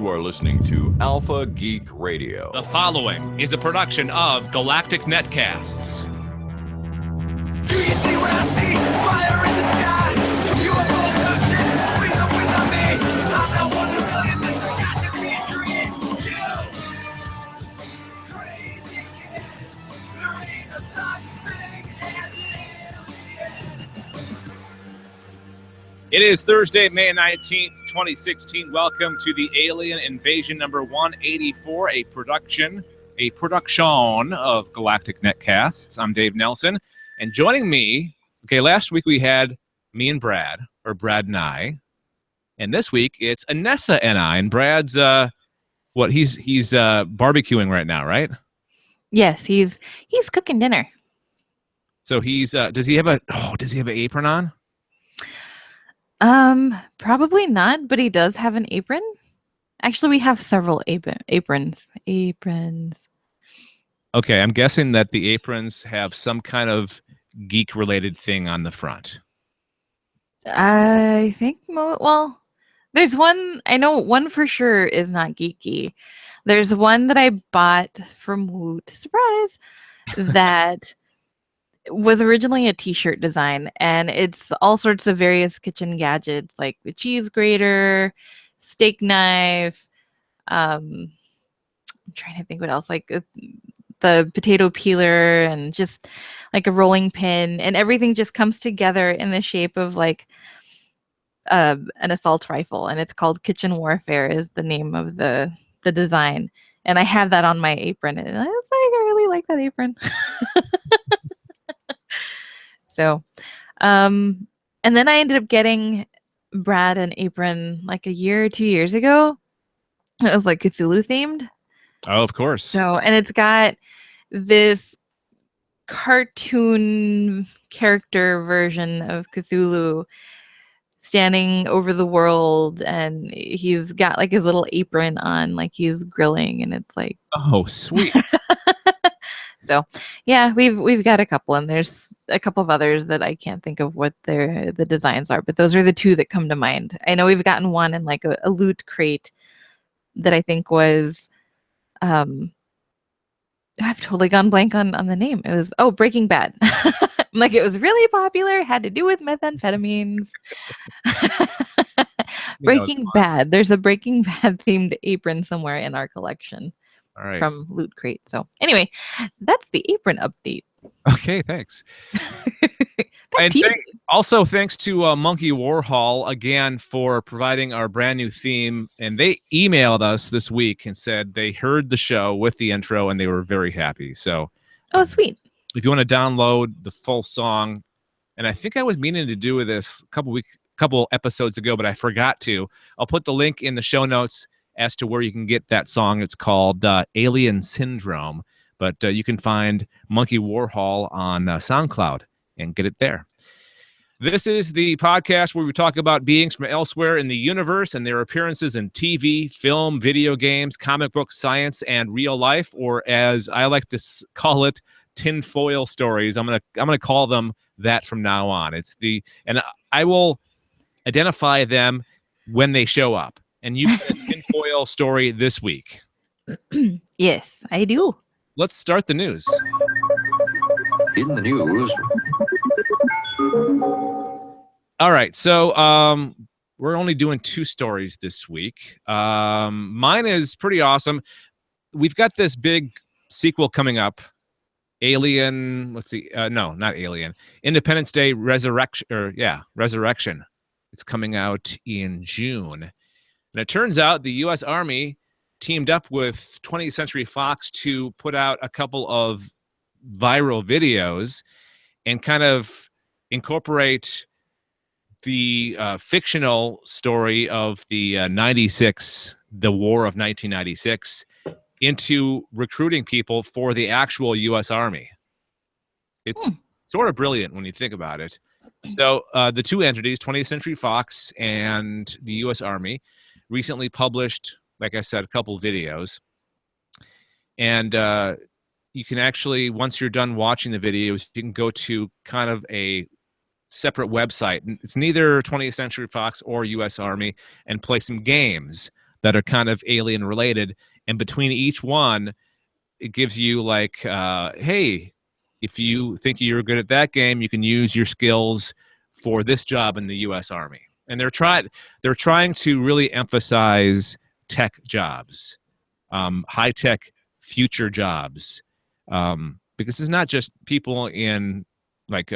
You are listening to Alpha Geek Radio. The following is a production of Galactic Netcasts. Do you see what I see? Fire in the sky. You are all touching. Wake up without me. I'm not 1 in a million. This has got to be a dream. You crazy kid. There ain't a such thing as an alien. It is Thursday, May 19th, 2016. Welcome to the Alien Invasion number 184, a production of Galactic Netcasts. I'm Dave Nelson, and joining me, last week we had me and Brad, or Brad and I, and this week it's Anessa and I, and Brad's, he's barbecuing right now, right? Yes, he's cooking dinner. So he's, does he have an apron on? Probably not, but he does have an apron. Actually, we have several aprons. Okay, I'm guessing that the aprons have some kind of geek-related thing on the front. I think, there's one, I know one for sure is not geeky. There's one that I bought from Woot, surprise, that was originally a t-shirt design, and it's all sorts of various kitchen gadgets like the cheese grater, steak knife, I'm trying to think what else, like the potato peeler, and just like a rolling pin, and everything just comes together in the shape of like an assault rifle, and it's called Kitchen Warfare is the name of the design, and I have that on my apron, and I was like, I really like that apron. So, and then I ended up getting Brad an apron like a year or 2 years ago. It was like Cthulhu themed. Oh, of course. So, and it's got this cartoon character version of Cthulhu standing over the world, and he's got like his little apron on, like he's grilling, and it's like, oh, sweet. So, yeah, we've got a couple, and there's a couple of others that I can't think of what the designs are, but those are the two that come to mind. I know we've gotten one in like a loot crate that I think was, I've totally gone blank on the name. It was, Breaking Bad. Like it was really popular, had to do with methamphetamines. Breaking Bad. There's a Breaking Bad themed apron somewhere in our collection. All right. From Loot Crate. So anyway, that's the apron update. Okay, thanks. And also thanks to Monkey Warhol again for providing our brand new theme. And they emailed us this week and said they heard the show with the intro and they were very happy. So, sweet. If you want to download the full song, and I think I was meaning to do this a couple episodes ago, but I forgot to. I'll put the link in the show notes as to where you can get that song. It's called Alien Syndrome, but you can find Monkey Warhol on SoundCloud and get it there. This is the podcast where we talk about beings from elsewhere in the universe and their appearances in TV, film, video games, comic books, science, and real life, or as I like to call it, tinfoil stories. I'm gonna call them that from now on. And I will identify them when they show up. And you got a tinfoil story this week. Yes, I do. Let's start the news. In the news. All right, so we're only doing 2 stories this week. Mine is pretty awesome. We've got this big sequel coming up. Alien, no, not Alien. Independence Day Resurrection. It's coming out in June. And it turns out the U.S. Army teamed up with 20th Century Fox to put out a couple of viral videos and kind of incorporate the fictional story of the War of 1996, into recruiting people for the actual U.S. Army. It's sort of brilliant when you think about it. So the 2 entities, 20th Century Fox and the U.S. Army, recently published, like I said, a couple videos. And you can actually, once you're done watching the videos, you can go to kind of a separate website. It's neither 20th Century Fox or U.S. Army, and play some games. that are kind of alien related. And between each one, it gives you like, hey, if you think you're good at that game, you can use your skills for this job in the U.S. Army. And they're trying to really emphasize tech jobs, high tech future jobs, because it's not just people in like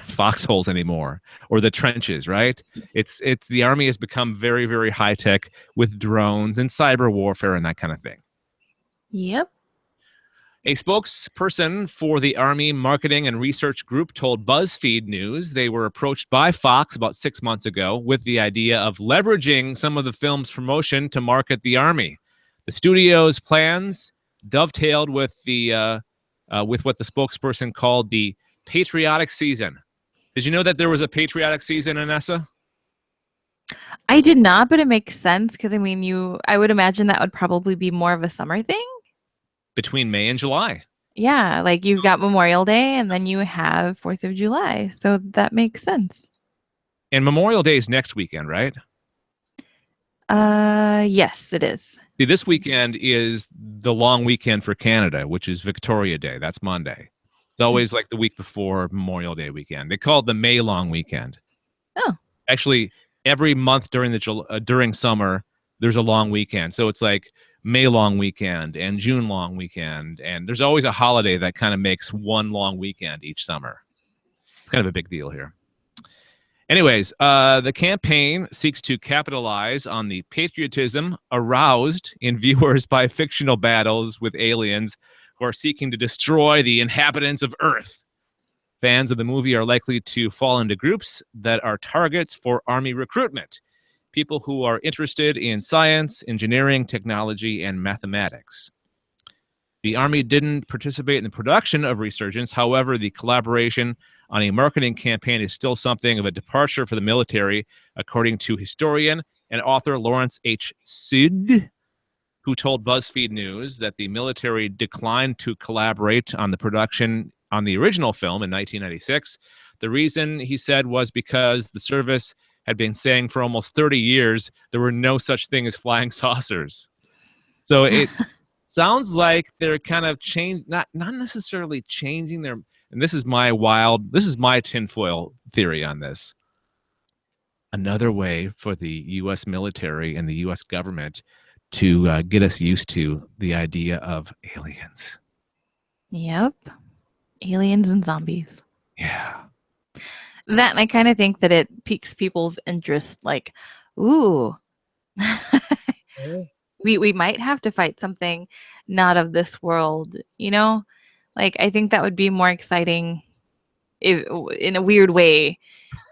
foxholes anymore or the trenches, right? It's the Army has become very, very high tech with drones and cyber warfare and that kind of thing. Yep. A spokesperson for the Army Marketing and Research Group told BuzzFeed News they were approached by Fox about 6 months ago with the idea of leveraging some of the film's promotion to market the Army. The studio's plans dovetailed with with what the spokesperson called the patriotic season. Did you know that there was a patriotic season, Anessa? I did not, but it makes sense because I mean, I would imagine that would probably be more of a summer thing. Between May and July. Yeah, like you've got Memorial Day and then you have 4th of July. So that makes sense. And Memorial Day is next weekend, right? Yes, it is. See, this weekend is the long weekend for Canada, which is Victoria Day. That's Monday. It's always like the week before Memorial Day weekend. They call it the May long weekend. Oh. Actually, every month during summer, there's a long weekend. So it's like May long weekend and June long weekend. And there's always a holiday that kind of makes one long weekend each summer. It's kind of a big deal here. Anyways, the campaign seeks to capitalize on the patriotism aroused in viewers by fictional battles with aliens who are seeking to destroy the inhabitants of Earth. Fans of the movie are likely to fall into groups that are targets for Army recruitment. People who are interested in science, engineering, technology, and mathematics. The Army didn't participate in the production of Resurgence. However, the collaboration on a marketing campaign is still something of a departure for the military, according to historian and author Lawrence H. Sid, who told BuzzFeed News that the military declined to collaborate on the production on the original film in 1996. The reason, he said, was because the service had been saying for almost 30 years there were no such thing as flying saucers. So it sounds like they're kind of not necessarily changing their, and this is my tinfoil theory on this. Another way for the U.S. military and the U.S. government to get us used to the idea of aliens. Yep. Aliens and zombies. Yeah. That, and I kind of think that it piques people's interest, like, ooh, we might have to fight something not of this world, you know? Like, I think that would be more exciting in a weird way.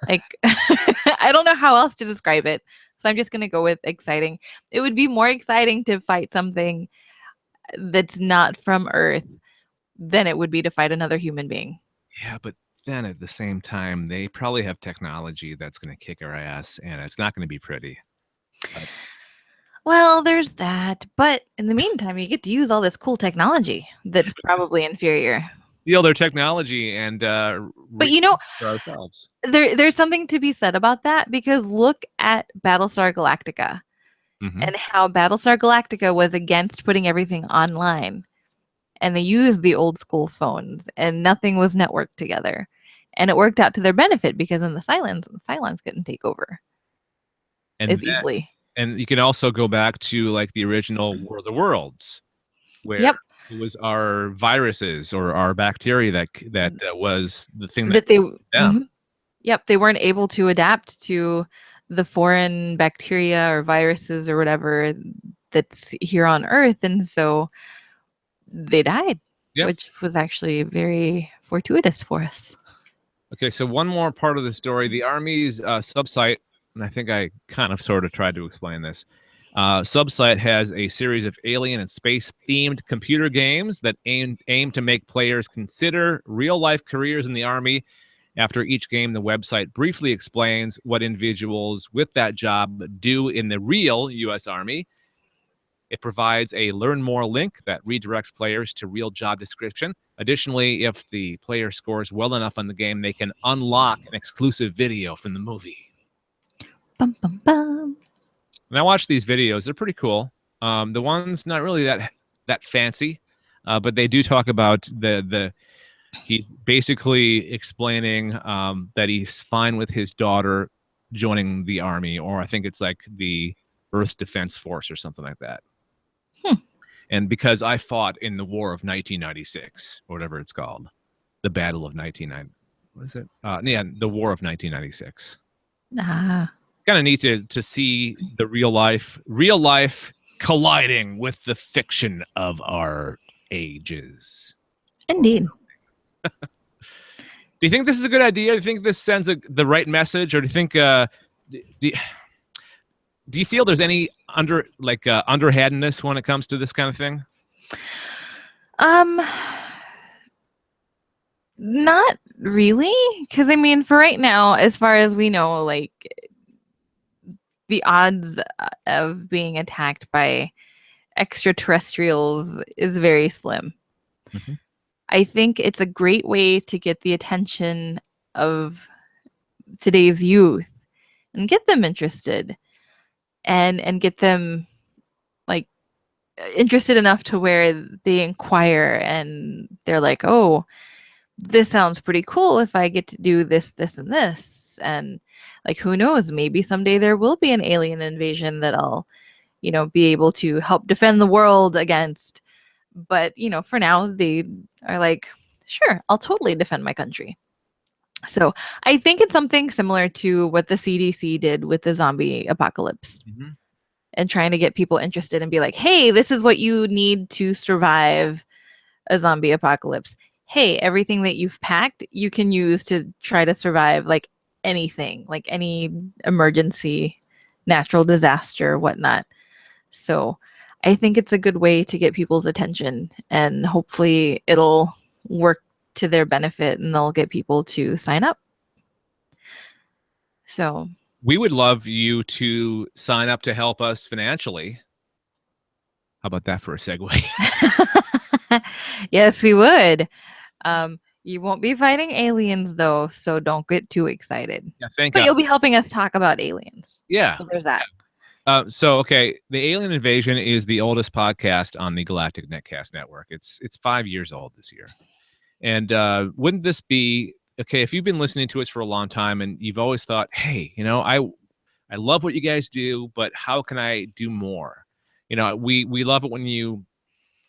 Like, I don't know how else to describe it, so I'm just going to go with exciting. It would be more exciting to fight something that's not from Earth than it would be to fight another human being. Yeah, but then at the same time, they probably have technology that's going to kick our ass, and it's not going to be pretty. Well, there's that. But in the meantime, you get to use all this cool technology that's probably inferior. Steal their technology and But you know, for ourselves. there's something to be said about that, because look at Battlestar Galactica and how Battlestar Galactica was against putting everything online. And they used the old school phones and nothing was networked together. And it worked out to their benefit because when the Cylons couldn't take over as easily. And you can also go back to like the original War of the Worlds, where it was our viruses or our bacteria that was the thing that they they weren't able to adapt to the foreign bacteria or viruses or whatever that's here on Earth, and so they died, which was actually very fortuitous for us. Okay, so one more part of the story. The Army's subsite, and I think I kind of sort of tried to explain this, subsite has a series of alien and space-themed computer games that aim to make players consider real-life careers in the Army. After each game, the website briefly explains what individuals with that job do in the real U.S. Army. It provides a Learn More link that redirects players to real job description. Additionally, if the player scores well enough on the game, they can unlock an exclusive video from the movie. Bum, bum, bum. And I watch these videos. They're pretty cool. The one's not really that fancy, but they do talk about the he's basically explaining that he's fine with his daughter joining the army, or I think it's like the Earth Defense Force or something like that. And because I fought in the War of 1996, or whatever it's called, the Battle of 1990. What is it? Yeah, the War of 1996. Ah, Kind of neat to see the real life colliding with the fiction of our ages. indeed. Do you think this is a good idea? Do you think this sends the right message, or do you think do you feel there's any underhandedness when it comes to this kind of thing? Not really, because I mean, for right now, as far as we know, like the odds of being attacked by extraterrestrials is very slim. Mhm. I think it's a great way to get the attention of today's youth and get them interested and get them like interested enough to where they inquire and they're like, oh, this sounds pretty cool if I get to do this, this, and this. And like, who knows, maybe someday there will be an alien invasion that I'll, be able to help defend the world against. But, for now, they are like, sure, I'll totally defend my country. So I think it's something similar to what the CDC did with the zombie apocalypse and trying to get people interested and be like, hey, this is what you need to survive a zombie apocalypse. Hey, everything that you've packed, you can use to try to survive like anything, like any emergency, natural disaster, whatnot. So I think it's a good way to get people's attention, and hopefully it'll work to their benefit and they'll get people to sign up. So We would love you to sign up to help us financially. How about that for a segue? yes, we would. You won't be fighting aliens though, so don't get too excited. Yeah, thank But God. you'll be helping us talk about aliens. Yeah. So there's that. Okay, the Alien Invasion is the oldest podcast on the Galactic Netcast network. It's 5 years old this year. And wouldn't this be okay if you've been listening to us for a long time and you've always thought, hey, I love what you guys do, but how can I do more? We love it when you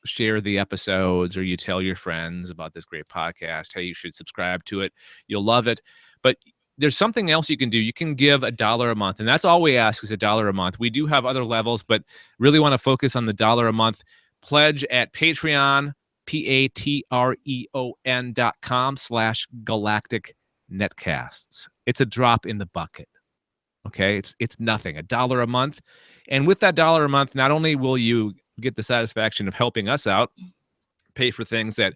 share the episodes or you tell your friends about this great podcast. Hey, you should subscribe to it. You'll love it. But there's something else you can do. You can give $1 a month, and that's all we ask is $1 a month. We do have other levels, but really want to focus on the $1 a month. Pledge at Patreon, patreon.com/Galactic Netcasts. It's a drop in the bucket. Okay, it's nothing. $1 a month, and with that $1 a month, not only will you get the satisfaction of helping us out, pay for things that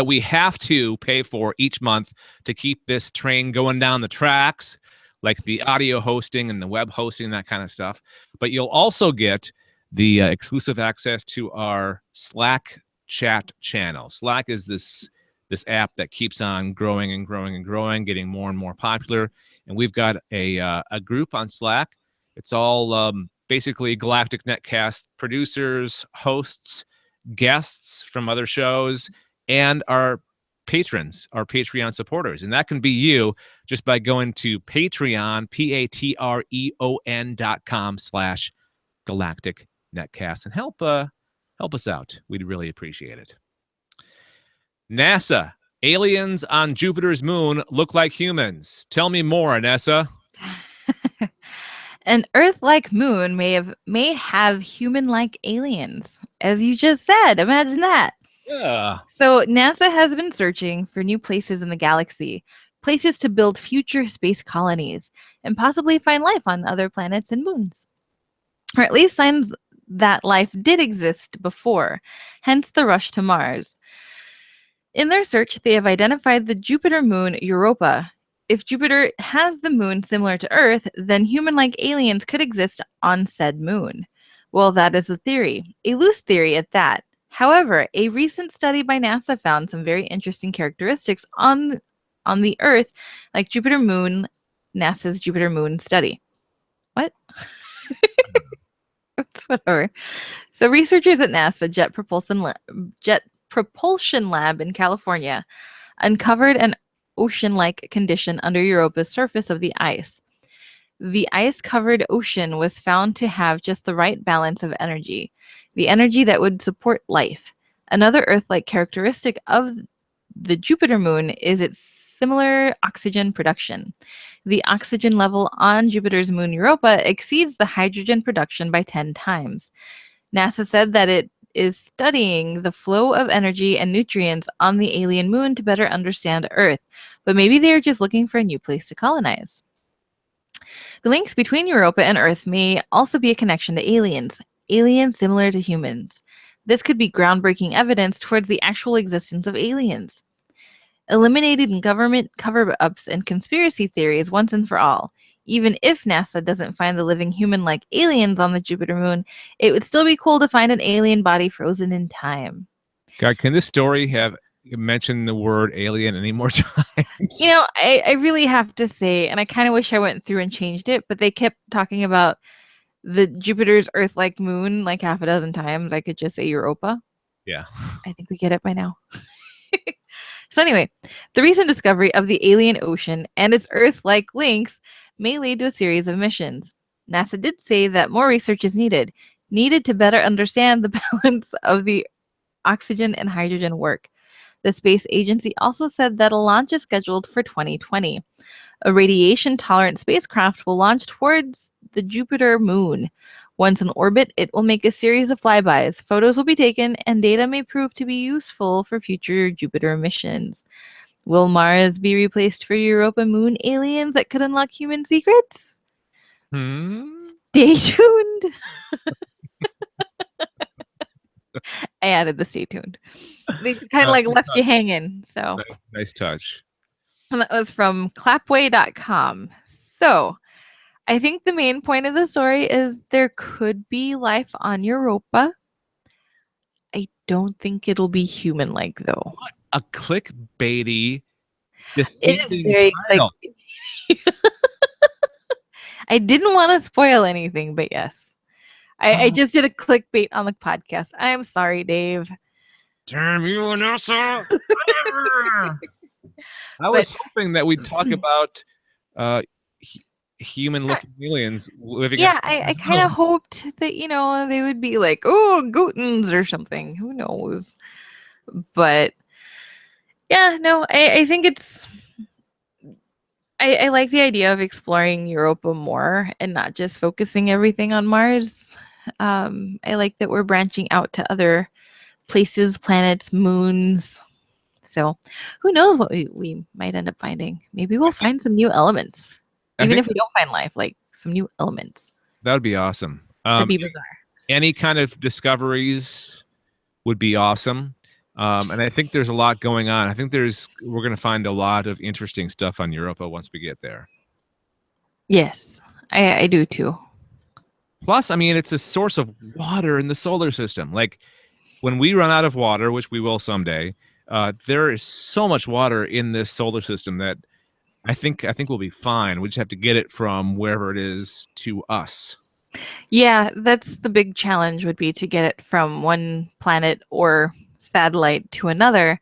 we have to pay for each month to keep this train going down the tracks, like the audio hosting and the web hosting, that kind of stuff. But you'll also get the exclusive access to our Slack chat channel. Slack is this app that keeps on growing and growing and growing, getting more and more popular. And we've got a group on Slack. It's all basically Galactic Netcast producers, hosts, guests from other shows, and our patrons, our Patreon supporters. And that can be you just by going to Patreon, patreon.com/Galactic Netcast, and help us out. We'd really appreciate it. NASA, aliens on Jupiter's moon look like humans. Tell me more, Anessa. An Earth-like moon may have human-like aliens, as you just said. Imagine that. Yeah. So NASA has been searching for new places in the galaxy, places to build future space colonies, and possibly find life on other planets and moons. Or at least signs that life did exist before, hence the rush to Mars. In their search, they have identified the Jupiter moon Europa. If Jupiter has the moon similar to Earth, then human-like aliens could exist on said moon. Well, that is a theory, a loose theory at that. However, a recent study by NASA found some very interesting characteristics on the Earth, like Jupiter moon, NASA's Jupiter moon study. What? It's whatever. So researchers at NASA Jet Propulsion Lab in California uncovered an ocean-like condition under Europa's surface of the ice. The ice-covered ocean was found to have just the right balance of energy, the energy that would support life. Another Earth-like characteristic of the Jupiter moon is its similar oxygen production. The oxygen level on Jupiter's moon Europa exceeds the hydrogen production by 10 times. NASA said that it is studying the flow of energy and nutrients on the alien moon to better understand Earth, but maybe they are just looking for a new place to colonize. The links between Europa and Earth may also be a connection to aliens similar to humans. This could be groundbreaking evidence towards the actual existence of aliens. Eliminating government cover-ups and conspiracy theories once and for all. Even if NASA doesn't find the living human-like aliens on the Jupiter moon, it would still be cool to find an alien body frozen in time. God, can this story have mentioned the word alien any more times? You know, I really have to say, and I kind of wish I went through and changed it, but they kept talking about the Jupiter's Earth-like moon like half a dozen times. I could just say Europa. Yeah. I think we get it by now. So anyway, the recent discovery of the alien ocean and its Earth-like links may lead to a series of missions. NASA did say that more research is needed to better understand the balance of the oxygen and hydrogen work. The space agency also said that a launch is scheduled for 2020. A radiation-tolerant spacecraft will launch towards the Jupiter moon. Once in orbit, it will make a series of flybys. Photos will be taken, and data may prove to be useful for future Jupiter missions. Will Mars be replaced for Europa moon aliens that could unlock human secrets? Stay tuned. I added the stay tuned. They kind of like left you hanging. So Nice touch. and that was from clapway.com. So I think the main point of the story is there could be life on Europa. I don't think it'll be human-like though. A clickbaity, It is deceiving very title. I didn't want to spoil anything, but yes. I just did a clickbait on the podcast. I'm sorry, Dave. Damn you, Anessa! I was hoping that we'd talk about human-looking aliens living. Yeah, I kind of hoped that, they would be like, oh, Gutens or something. Who knows? But yeah, no, I think it's. I like the idea of exploring Europa more and not just focusing everything on Mars. I like that we're branching out to other places, planets, moons. So who knows what we might end up finding. Maybe we'll find some new elements. Even if we don't find life, like some new elements. That would be awesome. That'd be bizarre. Any kind of discoveries would be awesome. And I think there's a lot going on. I think we're going to find a lot of interesting stuff on Europa once we get there. Yes, I do too. Plus, I mean, it's a source of water in the solar system. Like when we run out of water, which we will someday, there is so much water in this solar system that I think we'll be fine. We just have to get it from wherever it is to us. Yeah, that's the big challenge would be to get it from one planet or satellite to another,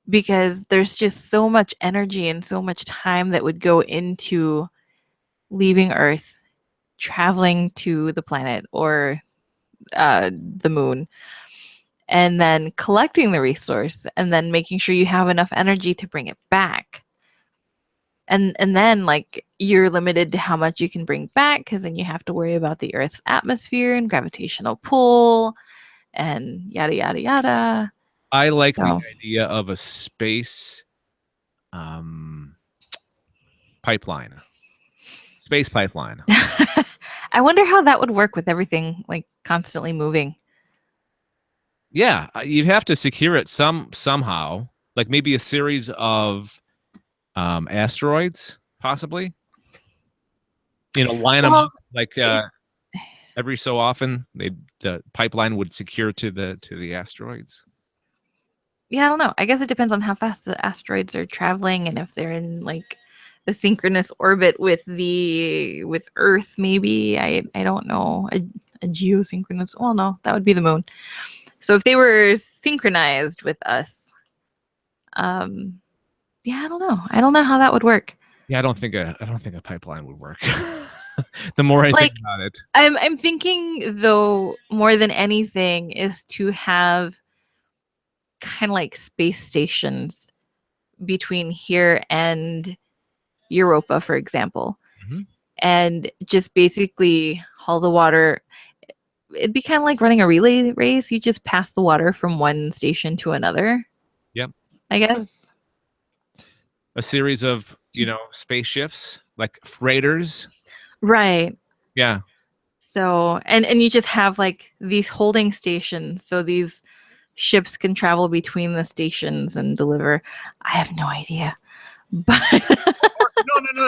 because there's just so much energy and so much time that would go into leaving Earth, traveling to the planet or the moon, and then collecting the resource and then making sure you have enough energy to bring it back. And then like you're limited to how much you can bring back, because then you have to worry about the Earth's atmosphere and gravitational pull and yada yada yada. I like the idea of a space pipeline. Space pipeline. I wonder how that would work with everything like constantly moving. Yeah, you'd have to secure it somehow, like maybe a series of asteroids, possibly. Line them up like every so often. The pipeline would secure to the asteroids. Yeah, I don't know. I guess it depends on how fast the asteroids are traveling and if they're in like a synchronous orbit with Earth, maybe. I don't know. A geosynchronous. Well, no, that would be the moon. So if they were synchronized with us, yeah, I don't know. I don't know how that would work. Yeah, I don't think a pipeline would work. The more I Like, think about it. I'm thinking though, more than anything, is to have kind of like space stations between here and Europa, for example, Mhm. and just basically haul the water. It'd be kind of like running a relay race. You just pass the water from one station to another. Yep. I guess. A series of, spaceships, like freighters. Right. Yeah. So, and you just have like these holding stations, so these ships can travel between the stations and deliver. I have no idea, but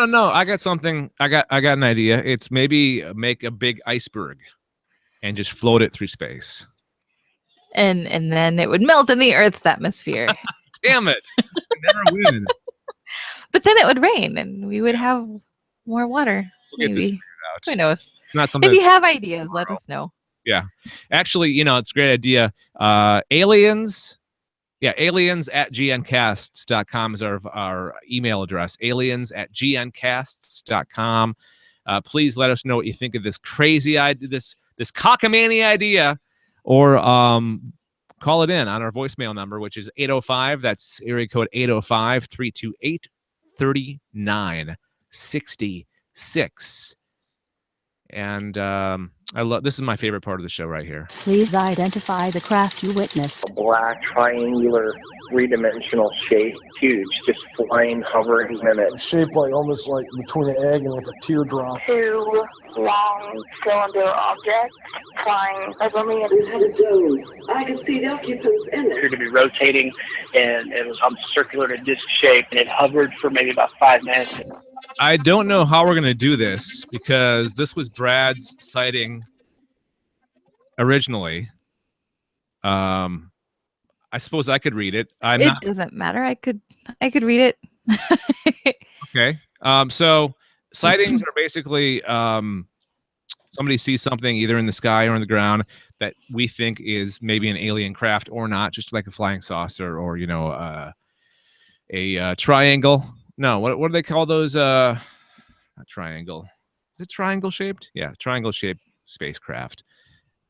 No. I got something. I got an idea. It's maybe make a big iceberg and just float it through space. and then it would melt in the Earth's atmosphere. Damn it. I never win. But then it would rain, and we would have more water. We'll get this Maybe. figured out. Who knows? It's not something. If you have ideas, let us know. Yeah. Actually, it's a great idea. Aliens at gncasts.com is our email address. aliens@gncasts.com. Please let us know what you think of this crazy idea, this cockamamie idea, or call it in on our voicemail number, which is 805. That's area code 805-328-3966. And I love this is my favorite part of the show right here. Please identify the craft you witnessed. Black, triangular, three-dimensional shape, huge, just flying, hovering minutes. Shaped like almost like between an egg and like a teardrop. Two long cylinder objects flying over me. It had a dome. I could see the occupants in it. Appeared to be rotating, and it was circular to disc shape, and it hovered for maybe about 5 minutes. I don't know how we're going to do this because this was Brad's sighting originally. I suppose I could read it. It doesn't matter. I could read it. Okay. So sightings are basically somebody sees something either in the sky or on the ground that we think is maybe an alien craft or not, just like a flying saucer or a triangle. No, what do they call those? Not triangle. Is it triangle shaped? Yeah, triangle shaped spacecraft.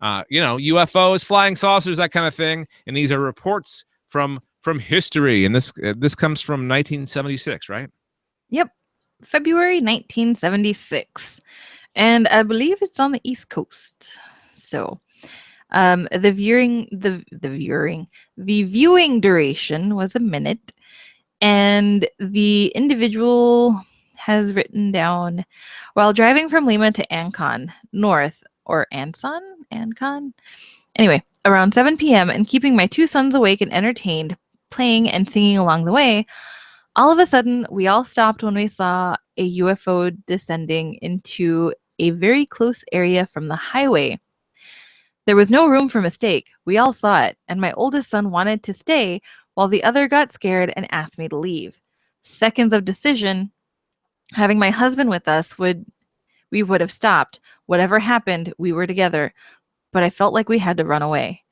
UFOs, flying saucers, that kind of thing. And these are reports from history. And this comes from 1976, right? Yep, February 1976, and I believe it's on the East Coast. So, the viewing duration was a minute. And the individual has written down, while driving from Lima to Ancon, north, or Ancon? Anyway, around 7 p.m. and keeping my two sons awake and entertained, playing and singing along the way, all of a sudden, we all stopped when we saw a UFO descending into a very close area from the highway. There was no room for mistake. We all saw it, and my oldest son wanted to stay, while the other got scared and asked me to leave. Seconds of decision. Having my husband with us we would have stopped. Whatever happened, we were together, but I felt like we had to run away.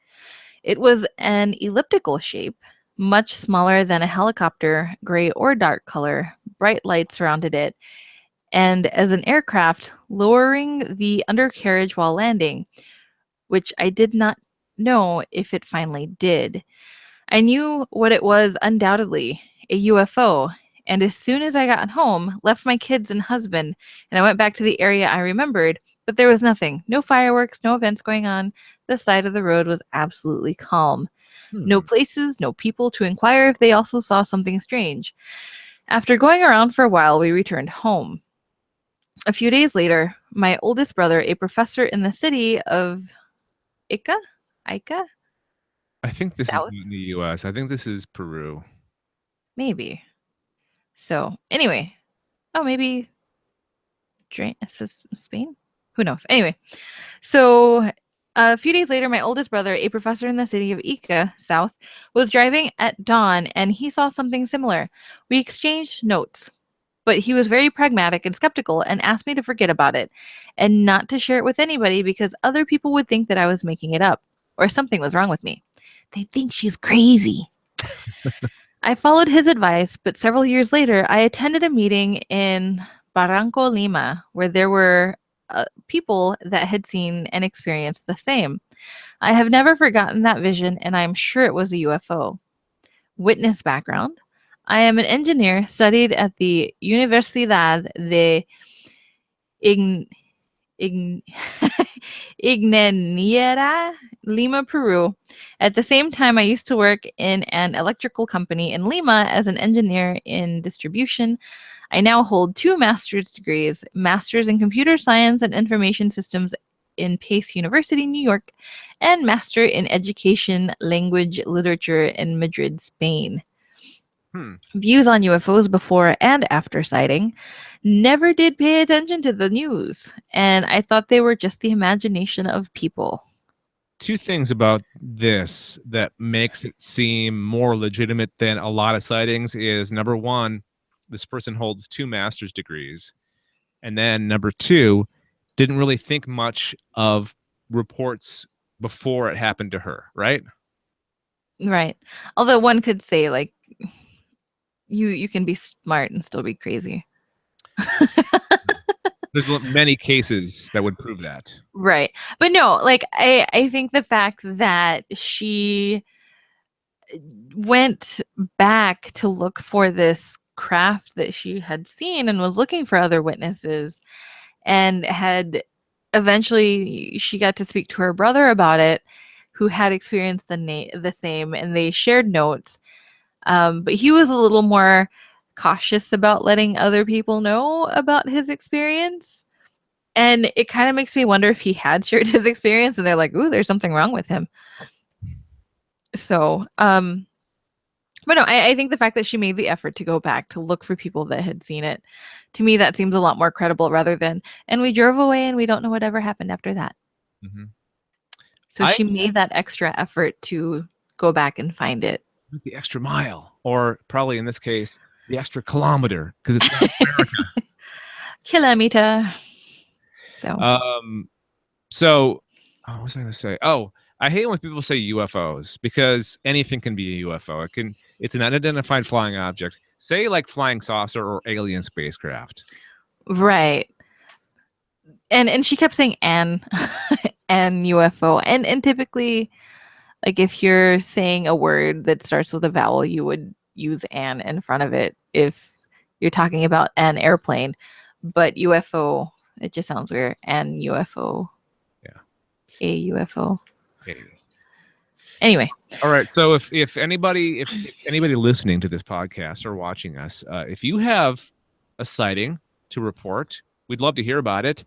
It was an elliptical shape, much smaller than a helicopter, gray or dark color. Bright lights surrounded it, and as an aircraft, lowering the undercarriage while landing, which I did not know if it finally did. I knew what it was undoubtedly, a UFO, and as soon as I got home, left my kids and husband, and I went back to the area I remembered, but there was nothing. No fireworks, no events going on. The side of the road was absolutely calm. No places, no people to inquire if they also saw something strange. After going around for a while, we returned home. A few days later, my oldest brother, a professor in the city of Ica? I think this South? is in the U.S. I think this is Peru. Maybe. So, anyway. Oh, maybe Spain? Who knows? Anyway. So, a few days later, my oldest brother, a professor in the city of Ica, South, was driving at dawn, and he saw something similar. We exchanged notes. But he was very pragmatic and skeptical and asked me to forget about it and not to share it with anybody because other people would think that I was making it up or something was wrong with me. They think she's crazy. I followed his advice, but several years later, I attended a meeting in Barranco, Lima, where there were people that had seen and experienced the same. I have never forgotten that vision, and I am sure it was a UFO. Witness background. I am an engineer, studied at the Universidad de Ingeniera, Lima, Peru. At the same time, I used to work in an electrical company in Lima as an engineer in distribution. I now hold 2 master's degrees, master's in computer science and information systems in Pace University, New York, and master in education, language, literature in Madrid, Spain. Views on UFOs before and after sighting. Never did pay attention to the news, and I thought they were just the imagination of people. 2 things about this that makes it seem more legitimate than a lot of sightings is, number 1, this person holds 2 master's degrees, and then number 2, didn't really think much of reports before it happened to her, right? Right. Although one could say, like, you can be smart and still be crazy. There's many cases that would prove that. Right. But no, like, I think the fact that she went back to look for this craft that she had seen and was looking for other witnesses, and had eventually she got to speak to her brother about it, who had experienced the same, and they shared notes. But he was a little more cautious about letting other people know about his experience. And it kind of makes me wonder if he had shared his experience and they're like, ooh, there's something wrong with him. So, but no, I think the fact that she made the effort to go back to look for people that had seen it, to me, that seems a lot more credible rather than, and we drove away and we don't know whatever happened after that. Mm-hmm. So she made that extra effort to go back and find it. The extra mile, or probably in this case, the extra kilometer, because it's South America. Kilometer. So, what was I going to say? Oh, I hate when people say UFOs because anything can be a UFO. It's an unidentified flying object. Say like flying saucer or alien spacecraft. Right. And she kept saying and UFO. And typically, like, if you're saying a word that starts with a vowel, you would use an in front of it if you're talking about an airplane. But UFO, it just sounds weird. An UFO. Yeah. A UFO. Okay. Anyway. All right. So if anybody listening to this podcast or watching us, if you have a sighting to report, we'd love to hear about it.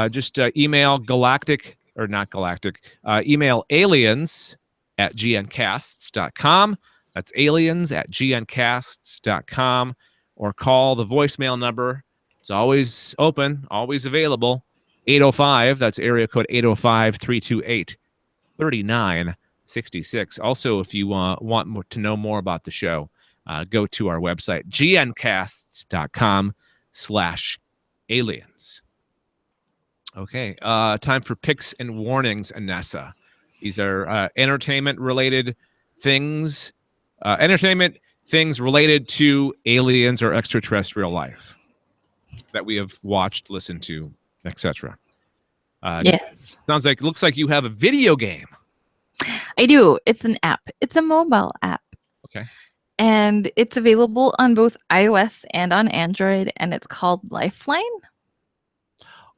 Just email Galactic, or not Galactic, email aliens@gncasts.com. That's aliens@gncasts.com, or call the voicemail number. It's always open, always available. 805, that's area code 805-328-3966. Also, if you want to know more about the show, go to our website, gncasts.com/aliens. Okay, time for picks and warnings, Anessa. These are entertainment-related things, related to aliens or extraterrestrial life that we have watched, listened to, etc. Yes. Looks like you have a video game. I do. It's an app. It's a mobile app. Okay. And it's available on both iOS and on Android, and it's called Lifeline.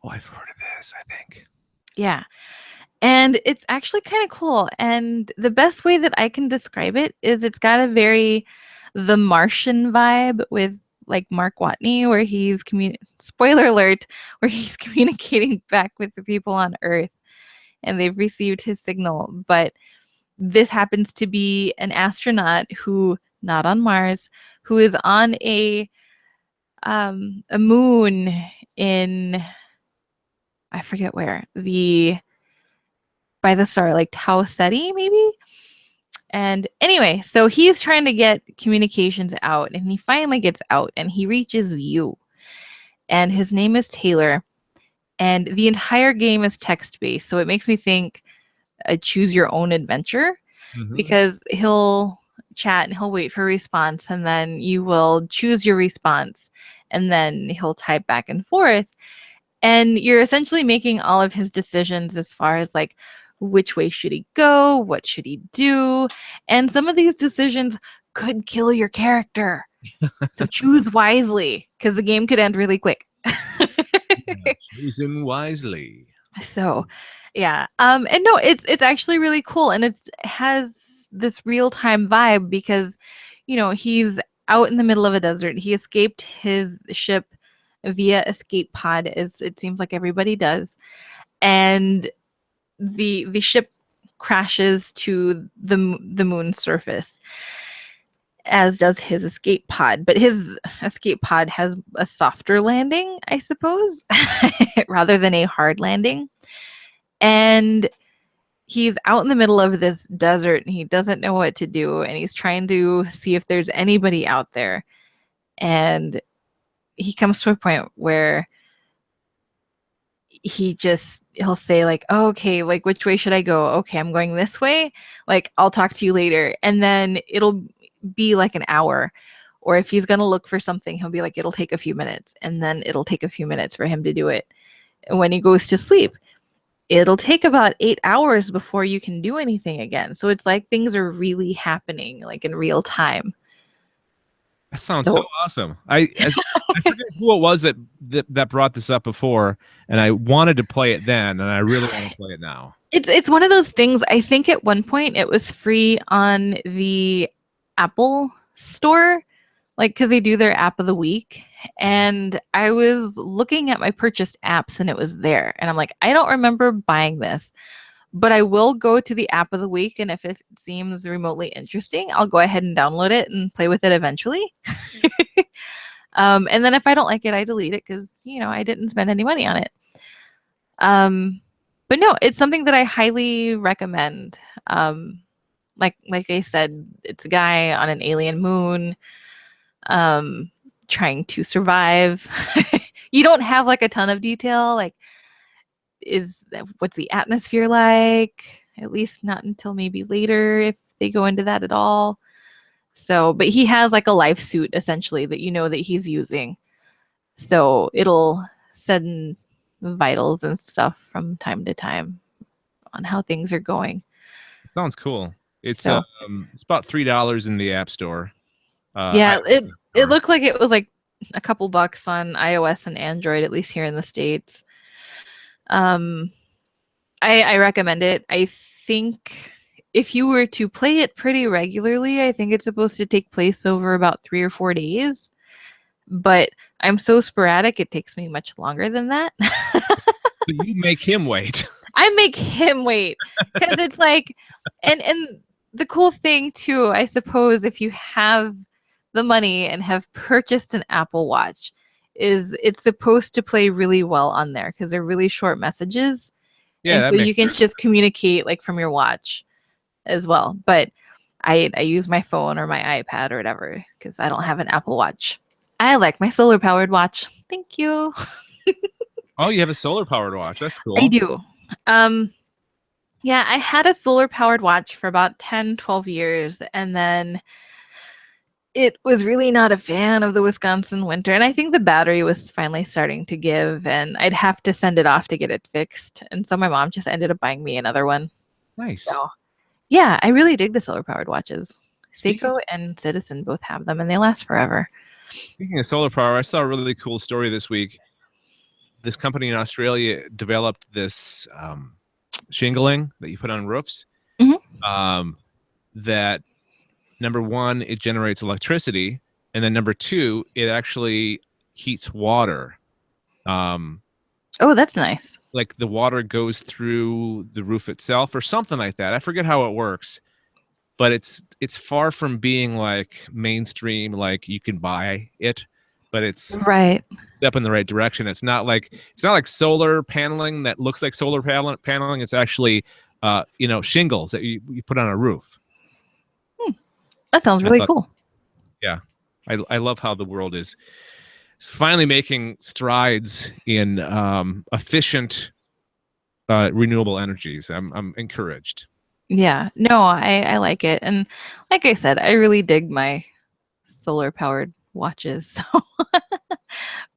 Oh, I've heard of this, I think. Yeah. And it's actually kind of cool. And the best way that I can describe it is it's got a very The Martian vibe with, like, Mark Watney, where he's spoiler alert, where he's communicating back with the people on Earth and they've received his signal. But this happens to be an astronaut who, not on Mars, who is on a moon in, I forget where, by the star, like Tau Ceti, maybe. And anyway, so he's trying to get communications out, and he finally gets out, and he reaches you. and his name is Taylor. And the entire game is text-based, so it makes me think a choose your own adventure, because he'll chat and he'll wait for a response, and then you will choose your response, and then he'll type back and forth. And you're essentially making all of his decisions as far as like which way should he go, what should he do, and some of these decisions could kill your character. So choose wisely, because the game could end really quick. Choosing wisely. So, yeah. And no, it's actually really cool, and it has this real-time vibe because, you know, he's out in the middle of a desert. He escaped his ship via escape pod, as it seems like everybody does. And the ship crashes to the moon's surface, as does his escape pod. But his escape pod has a softer landing, I suppose, rather than a hard landing. And he's out in the middle of this desert, and he doesn't know what to do, and he's trying to see if there's anybody out there. And he comes to a point where he'll say like, oh, okay, like which way should I go? Okay, I'm going this way. Like, I'll talk to you later. And then it'll be like an hour. Or if he's going to look for something, he'll be like, it'll take a few minutes. And then it'll take a few minutes for him to do it. And when he goes to sleep, it'll take about 8 hours before you can do anything again. So it's like things are really happening like in real time. That sounds so awesome. I forget who it was that brought this up before, and I wanted to play it then, and I really want to play it now. It's one of those things. I think at one point it was free on the Apple store, like because they do their app of the week. And I was looking at my purchased apps, and it was there. And I'm like, I don't remember buying this, but I will go to the app of the week, and if it seems remotely interesting, I'll go ahead and download it and play with it eventually. And then if I don't like it, I delete it because, you know, I didn't spend any money on it. But no, it's something that I highly recommend. Like I said, it's a guy on an alien moon trying to survive. You don't have like a ton of detail, like what's the atmosphere like, at least not until maybe later, if they go into that at all. So, but he has like a life suit essentially that you know that he's using, so it'll send vitals and stuff from time to time on how things are going. Sounds cool. It's about $3 in the App Store. Yeah, it looked like it was like a couple bucks on iOS and Android, at least here in the States. I recommend it. I think if you were to play it pretty regularly, I think it's supposed to take place over about 3 or 4 days. But I'm so sporadic, it takes me much longer than that. But you make him wait. I make him wait because it's like, and the cool thing too, I suppose, if you have the money and have purchased an Apple Watch, is it's supposed to play really well on there because they're really short messages. Yeah, and so you can just communicate like from your watch as well. But I use my phone or my iPad or whatever because I don't have an Apple Watch. I like my solar powered watch. Thank you. Oh, you have a solar powered watch. That's cool. I do. Yeah, I had a solar powered watch for about 10, 12 years, and then it was really not a fan of the Wisconsin winter, and I think the battery was finally starting to give, and I'd have to send it off to get it fixed. And so my mom just ended up buying me another one. Nice. So, yeah, I really dig the solar powered watches. Seiko and Citizen both have them, and they last forever. Speaking of solar power, I saw a really cool story this week. This company in Australia developed this shingling that you put on roofs. That, number one, it generates electricity, and then number two, it actually heats water. Oh, that's nice. Like the water goes through the roof itself or something like that. I forget how it works, but it's far from being like mainstream, like you can buy it, but it's right. Step in the right direction. It's not like solar paneling that looks like solar paneling. It's actually shingles that you put on a roof. That sounds really cool. Yeah, I love how the world is finally making strides in efficient renewable energies. I'm encouraged. Yeah, no, I like it. And like I said, I really dig my solar powered watches. So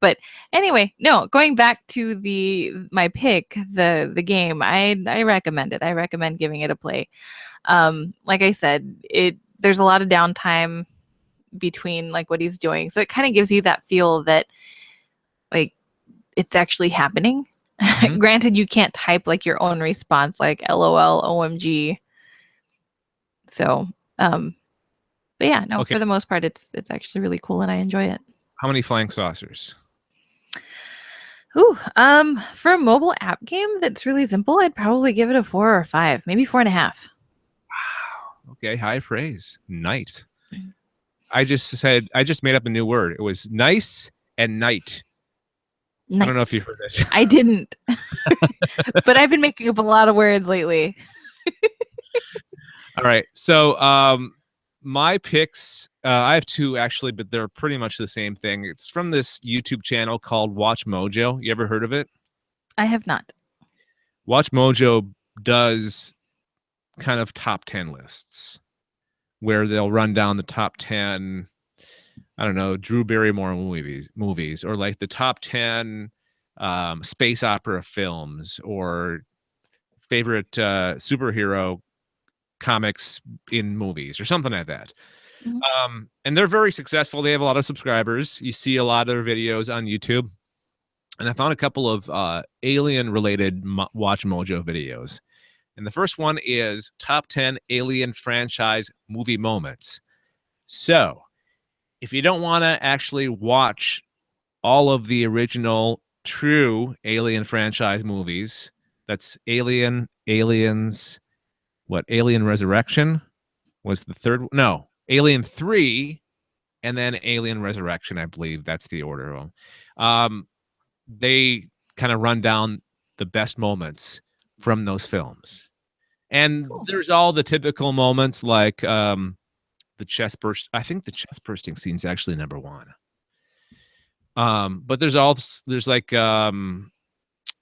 but anyway, no, going back to my pick, the game, I recommend it. I recommend giving it a play. Like I said, there's a lot of downtime between like what he's doing. So it kind of gives you that feel that like it's actually happening. Mhm. Granted, you can't type like your own response like LOL, OMG. So, but yeah, no, Okay. for the most part, it's actually really cool and I enjoy it. How many flying saucers? Ooh, for a mobile app game that's really simple, I'd probably give it a 4 or 5, maybe 4.5. Okay, high praise. Nice. I just made up a new word. It was nice and night. I don't know if you heard this. I didn't, but I've been making up a lot of words lately. All right. So my picks, I have 2 actually, but they're pretty much the same thing. It's from this YouTube channel called Watch Mojo. You ever heard of it? I have not. Watch Mojo does kind of top 10 lists where they'll run down the top 10, I don't know, Drew Barrymore movies, or like the top 10 space opera films, or favorite superhero comics in movies, or something like that. And they're very successful. They have a lot of subscribers. You see a lot of their videos on YouTube. And I found a couple of alien-related Watch Mojo videos. And the first one is top 10 alien franchise movie moments. So if you don't want to actually watch all of the original true alien franchise movies, that's Alien, Aliens, Alien Resurrection was the third. No, Alien 3, and then Alien Resurrection, I believe that's the order of them. They kind of run down the best moments from those films. And there's all the typical moments like the chest burst. I think the chest bursting scene is actually number 1. But there's like when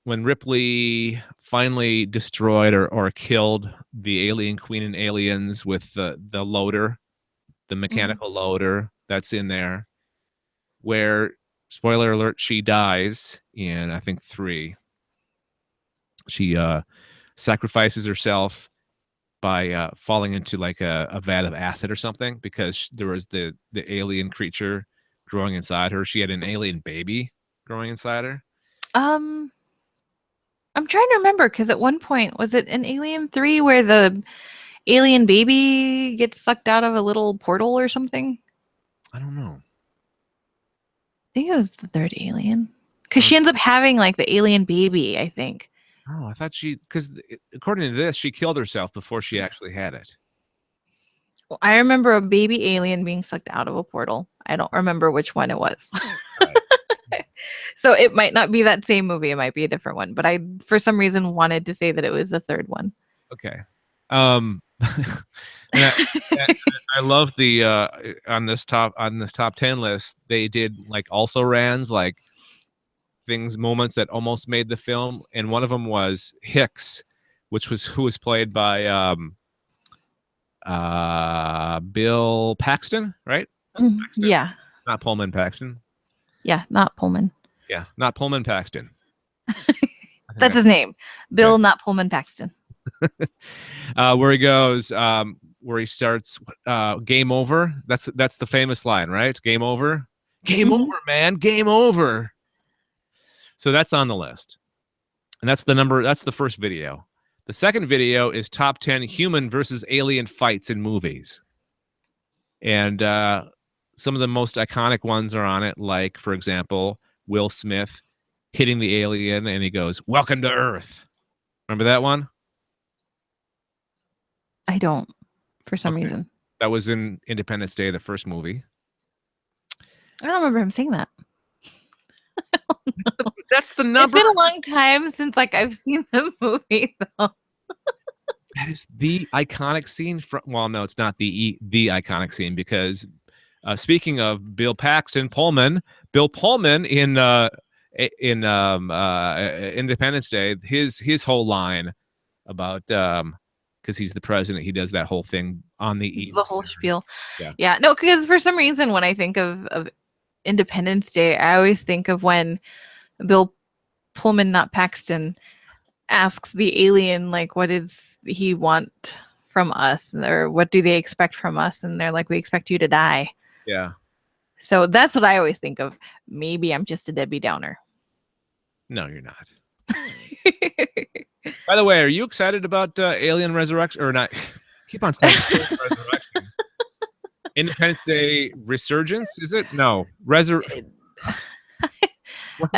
Ripley finally destroyed or killed the alien queen in Aliens with the loader, the mechanical loader that's in there, where, spoiler alert, she dies in, I think, 3. She sacrifices herself by falling into like a vat of acid or something, because there was the alien creature growing inside her. She had an alien baby growing inside her. I'm trying to remember, because at one point, was it in Alien 3 where the alien baby gets sucked out of a little portal or something? I don't know. I think it was the third Alien, because she ends up having like the alien baby, I think. Oh, I thought because according to this, she killed herself before she actually had it. Well, I remember a baby alien being sucked out of a portal. I don't remember which one it was. So it might not be that same movie. It might be a different one. But I, for some reason, wanted to say that it was the third one. Okay. And I love the on this top 10 list, they did like also rans, like moments that almost made the film, and one of them was Hicks, who was played by Bill Paxton, right? Paxton? Yeah. Not Pullman Paxton. Yeah, not Pullman. Yeah, not Pullman Paxton. That's his name. Bill, not Pullman Paxton. Where he goes, where he starts, game over. That's the famous line, right? Game over. Game over, man. Game over. So that's on the list. And that's the first video. The second video is top 10 human versus alien fights in movies. And some of the most iconic ones are on it, like, for example, Will Smith hitting the alien, and he goes, "Welcome to Earth." Remember that one? I don't, for some reason. That was in Independence Day, the first movie. I don't remember him saying that. That's the number. It's been a long time since I've seen the movie, though. That is the iconic scene from. Well, no, it's not the iconic scene, because Speaking of Bill Pullman in Independence Day, his whole line about because he's the president, he does that whole thing on the eve. The whole spiel. Yeah. Yeah. No, because for some reason when I think of Independence Day, I always think of when Bill Pullman, not Paxton, asks the alien, like, what does he want from us? Or what do they expect from us? And they're like, we expect you to die. Yeah. So that's what I always think of. Maybe I'm just a Debbie Downer. No, you're not. By the way, are you excited about Alien Resurrection or not? Keep on saying Alien Resurrection. Independence Day Resurgence, is it? No. I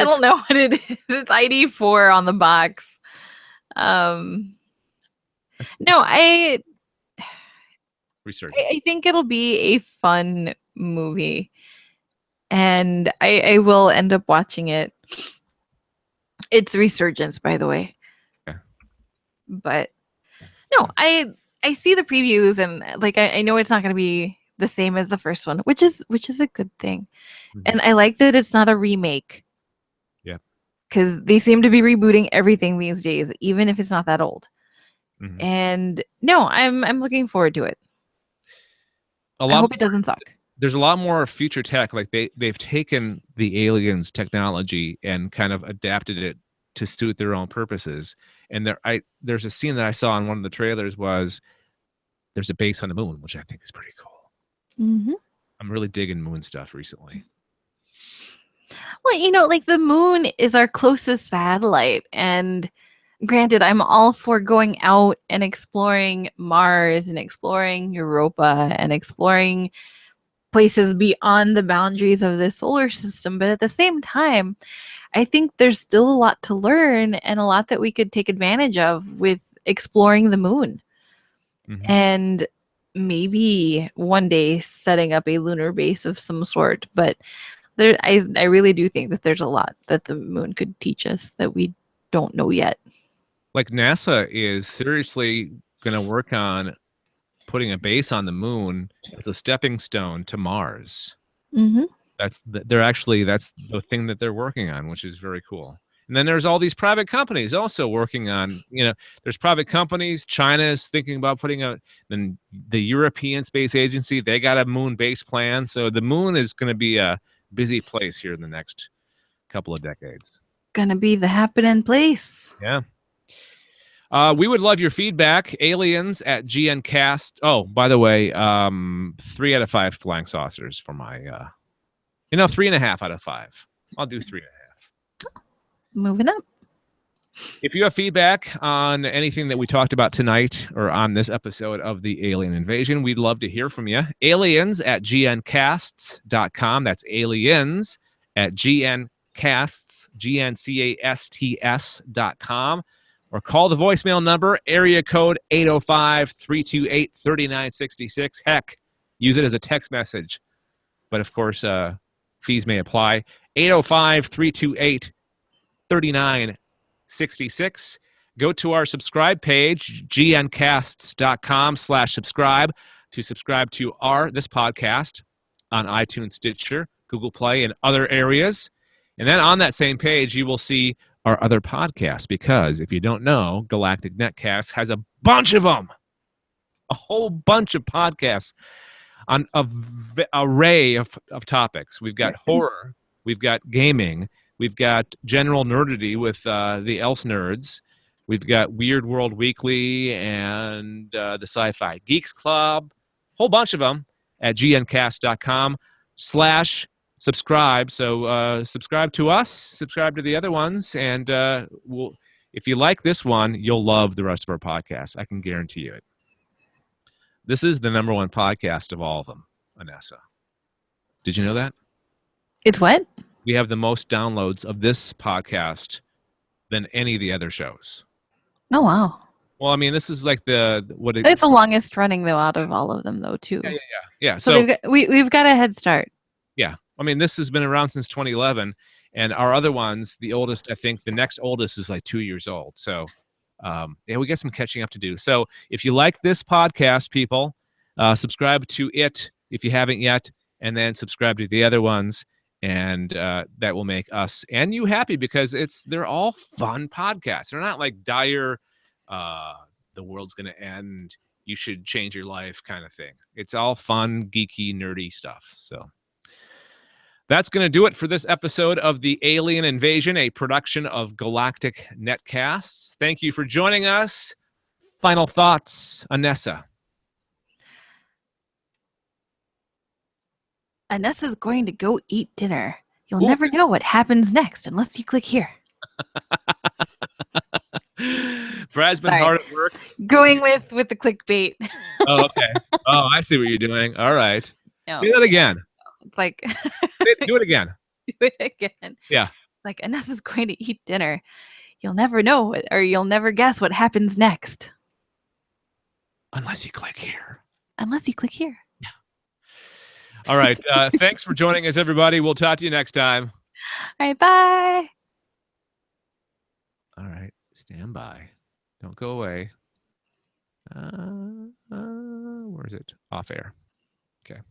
don't know what it is. It's ID 4 on the box. No, Resurgence. I think it'll be a fun movie. And I will end up watching it. It's Resurgence, by the way. Yeah. But no, I see the previews and like I know it's not going to be the same as the first one, which is a good thing. Mhm. And I like that it's not a remake. Yeah. Because they seem to be rebooting everything these days, even if it's not that old. Mhm. And no, I'm looking forward to it. I hope it doesn't suck. There's a lot more future tech. Like they've taken the aliens technology and kind of adapted it to suit their own purposes. And there's a scene that I saw in one of the trailers was there's a base on the moon, which I think is pretty cool. Mm-hmm. I'm really digging moon stuff recently. Well, like the moon is our closest satellite. And granted, I'm all for going out and exploring Mars and exploring Europa and exploring places beyond the boundaries of the solar system. But at the same time, I think there's still a lot to learn and a lot that we could take advantage of with exploring the moon. Mhm. And maybe one day setting up a lunar base of some sort. But I really do think that there's a lot that the moon could teach us that we don't know yet. Like NASA is seriously going to work on putting a base on the moon as a stepping stone to Mars. Mm-hmm. That's the thing that they're working on, which is very cool. And then there's all these private companies also working on, there's private companies. China is thinking about then the European Space Agency, they got a moon base plan. So the moon is going to be a busy place here in the next couple of decades. Gonna be the happening place. Yeah. We would love your feedback. Aliens at GNcast. Oh, by the way, 3 out of 5 flying saucers for my, 3.5 out of 5. I'll do 3.5. Moving up. If you have feedback on anything that we talked about tonight or on this episode of the Alien Invasion, we'd love to hear from you. Aliens at GNcasts.com. That's aliens at GNcasts.com. Or call the voicemail number, area code 805-328-3966. Heck, use it as a text message. But of course, fees may apply. 805-328-3966. Go to our subscribe page, gncasts.com/subscribe, to subscribe to this podcast on iTunes, Stitcher, Google Play, and other areas. And then on that same page, you will see our other podcasts, because if you don't know, Galactic Netcast has a bunch of them, a whole bunch of podcasts on an array of topics. We've got horror, we've got gaming, we've got general nerdity with the Else Nerds, we've got Weird World Weekly and the Sci-Fi Geeks Club, whole bunch of them at gncast.com/subscribe. So subscribe to us, subscribe to the other ones, and if you like this one, you'll love the rest of our podcasts. I can guarantee you it. This is the #1 podcast of all of them, Anessa. Did you know that? It's what? We have the most downloads of this podcast than any of the other shows. Oh, wow. Well, I mean, this is like it's the longest running, though, out of all of them, though, too. Yeah. So we've got a head start. Yeah. I mean, this has been around since 2011, and our other ones, the oldest, I think the next oldest is like 2 years old. So, we got some catching up to do. So if you like this podcast, people, subscribe to it if you haven't yet. and then subscribe to the other ones. And that will make us and you happy because they're all fun podcasts. They're not like dire, the world's going to end, you should change your life kind of thing. It's all fun, geeky, nerdy stuff. So that's going to do it for this episode of The Alien Invasion, a production of Galactic Netcasts. Thank you for joining us. Final thoughts, Anessa. Anessa's going to go eat dinner. You'll Cool. never know what happens next unless you click here. Brad's been Sorry. hard at work. Going with the clickbait. Oh, okay. Oh, I see what you're doing. All right. No, Say that again. it's like Do it again. do it again. Yeah. It's like Anessa's going to eat dinner. You'll never know or you'll never guess what happens next Unless you click here. unless you click here. All right. Thanks for joining us, everybody. We'll talk to you next time. All right, bye. All right. Stand by. Don't go away. Where is it? Off air. Okay.